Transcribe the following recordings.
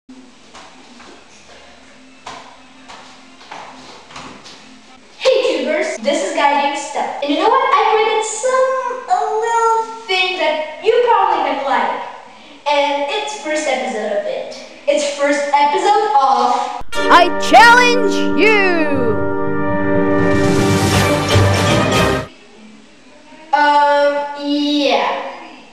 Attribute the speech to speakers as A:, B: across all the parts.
A: Hey tubers, this is Guiding Stuff. And you know what? I created a little thing that you probably gonna like. And it's first episode of it. It's first episode of
B: I Challenge You!
A: Yeah.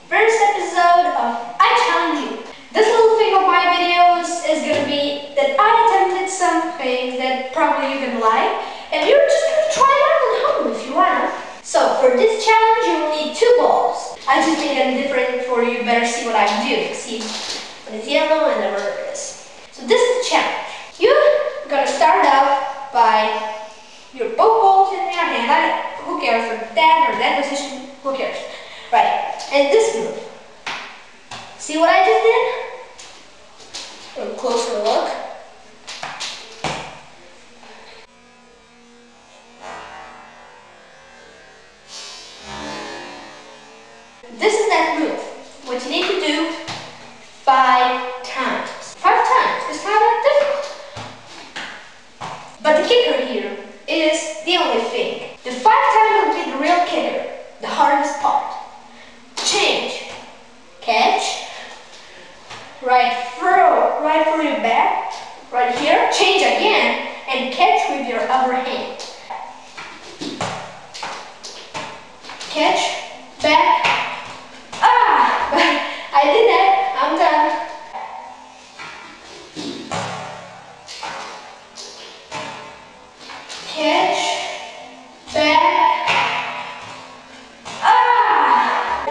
A: First episode of I Challenge You. This little thing of my videos is gonna be that I attempted something that probably you're gonna like, and you're just gonna try it out at home if you wanna. So for this challenge, you will need 2 balls. I just made them different for you. Better see what I'm doing. See, one is yellow and the other is. So this is the challenge. You're gonna start out by your both balls in your hand. Who cares for that or that position? Who cares? Right. And this move. See what I just did? A closer look. This is that move. What you need to do 5 times. 5 times is not that difficult. But the kicker here is the only thing. The 5 times will be the real kicker, the hardest part. Change, catch, right throw, right through your back, right here, change again, and catch with your other hand. Catch, back, I did that, I'm done. Catch, back,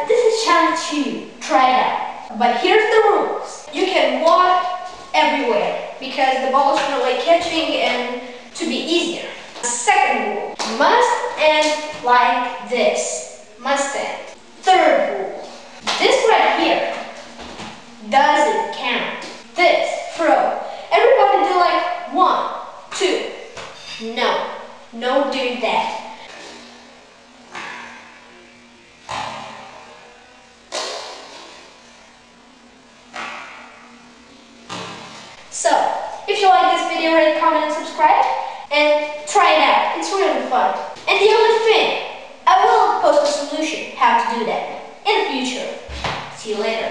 A: This is challenge 2, try it out. But here's the rules. You can walk everywhere because the ball is really catching and to be easier. Second rule, must end like this. Must end. Third rule, this right here doesn't count. This, throw. Everybody do like 1, 2. No doing that. So, if you like this video, rate, comment, and subscribe, and try it out. It's really fun. And the other thing, I will post a solution how to do that in the future. See you later.